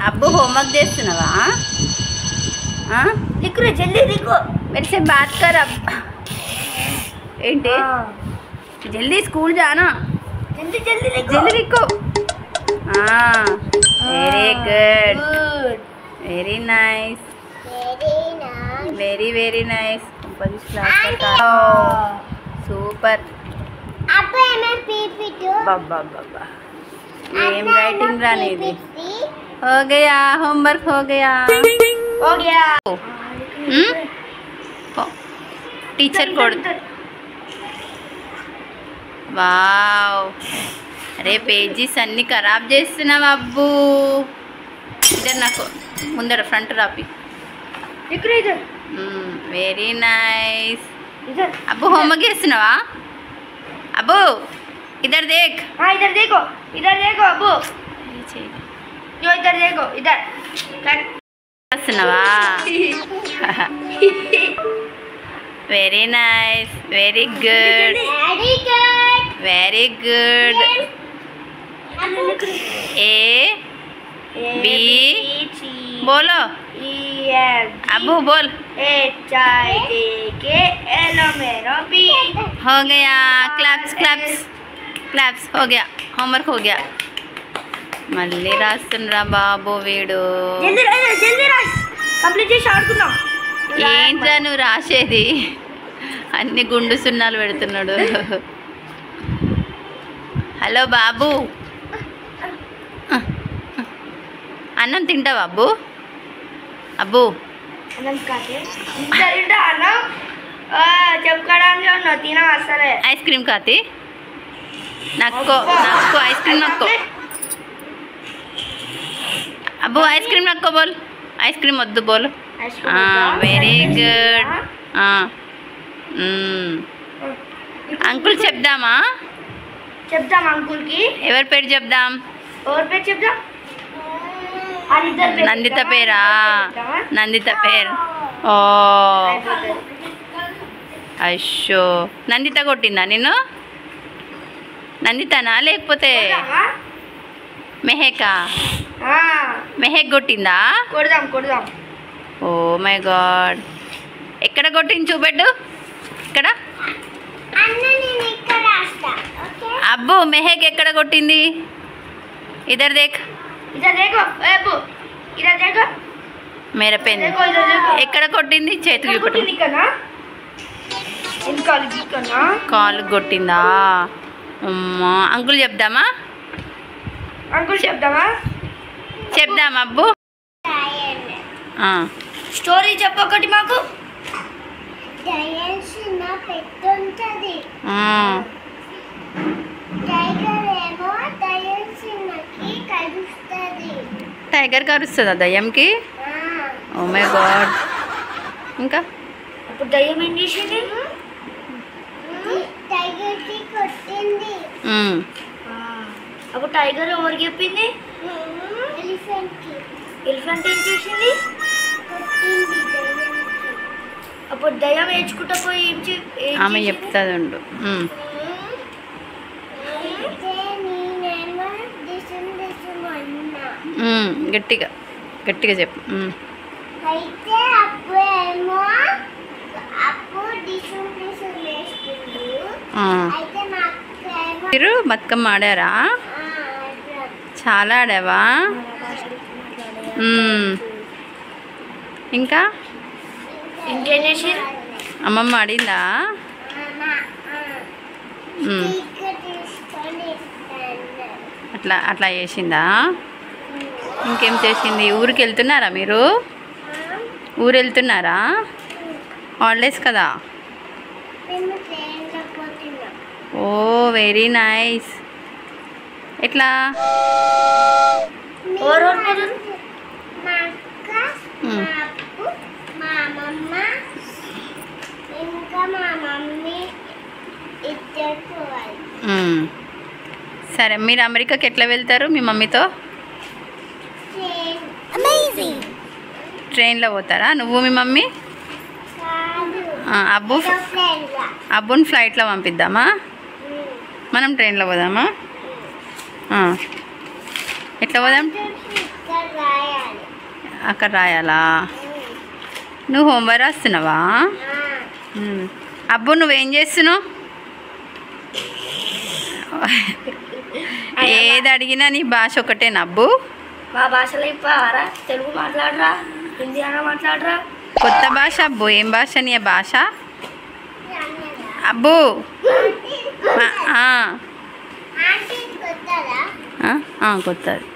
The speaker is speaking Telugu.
అబ్బు होमवर्क చేస్తున్నావా? लिख रे जल्दी लिखो। मेरे से बात कर अब। ఏంటి जल्दी स्कूल जाना। जल्दी जल्दी लिखो। जल्दी लिखो। हाँ very good very nice very very nice. Super बाबा बाबा ఏం రైటింగ్ రానిది हो गया होमवर्क हो गया टीचर कोड वाव अरे पेजेस अन्नी खराब చేస్తున్నావు అబ్బు ఇదర్ నాకు ముందర ఫ్రంట్ రాపి వెరీ నైస్ అబ్బు होमवर्क చేస్తున్నావా అబ్బు इधर देख। हाँ इधर देखो अब्बू जो इधर देखो इधर सुनवा very nice very good very good A B बोलो अबू बोल हो गया क्लैप्स क्लैप्स क्लैप्स हो गया होमवर्क हो गया మళ్ళీ రాస్తున్నా బాబు వీడు ఏంట్రా నువ్వు రాసేది అన్ని గుండు సున్నాలు పెడుతున్నాడు హలో బాబు అన్నం తింటావా అబ్బు అబ్బు ఐస్ క్రీమ్ కాతి నక్కో నక్కో ఐస్ క్రీమ్ నక్కో అబ్బు ఐస్ క్రీమ్ నక్కో బోల్ ఐస్ క్రీమ్ వద్దు బోల్ వెరీ గుడ్ అంకుల్ చెప్దామా చెప్దాం అంకుల్ కి ఎవరి పేరు చెప్దాం నందిత పేరా నందిత పేరు ఓ అయ్యో నందిత కొట్టిందా నిన్ను నందితనా లేకపోతే మెహకా మెహక్ కొట్టిందా కొడదాం ఓ మై గాడ్ ఎక్కడ కొట్టింది చూపెట్టు ఇక్కడ అబ్బు మెహక్ ఎక్కడ కొట్టింది ఇద్దరు దేక్ మేరా పెన్ ఎక్కడ కొట్టింది చేతులు చూపెట్టు కాలు కొట్టిందా అమ్మా అంకుల్ చెప్దామా చెప్దామా అబ్బు స్టోరీ చెప్పొకటి మాకు టైగర్ కరుస్తుందా దయ్యంకి ఓ మై గాడ్ ఇంకా అప్పుడు దయ్యం ఏం చేసింది అప్పుడు టైగర్ ఎవరికి చెప్పింది ఎలిఫెంట్ ఏం చేసింది అప్పుడు దయ్యం ఏడ్చుకుంటా పోయి ఆమె చెప్తుంది ఉండు గట్టిగా గట్టిగా చెప్పు మీరు బతుకమ్మ ఆడారా చాలా ఆడావా ఇంకా అమ్మమ్మ ఆడిందా అట్లా అట్లా చేసిందా ఇంకేం చేసింది ఊరికి వెళ్తున్నారా మీరు ఊరు వెళ్తున్నారా హాలిడేస్ కదా ఓ వెరీ నైస్ ఎట్లా సరే మీరు అమెరికాకి ఎట్లా వెళ్తారు మీ మమ్మీతో ట్రైన్లో పోతారా నువ్వు మీ మమ్మీ అబ్బుని ఫ్లైట్లో పంపిద్దామా మనం ట్రైన్లో పోదామా ఎట్లా పోదాం అక్కడ రాయాలా? నువ్వు హోంవర్క్ రాస్తున్నావా? అబ్బు నువ్వేం చేస్తున్నావు? ఏది అడిగినా నీ భాష ఒకటేనా అబ్బు? మా భాషలో ఇప్పారా? తెలుగు మాట్లాడరా, హిందీ అన్న మాట్లాడరా? కొత్త భాష అబ్బు. ఏం భాష నీ భాష అబ్బు? కొత్తది.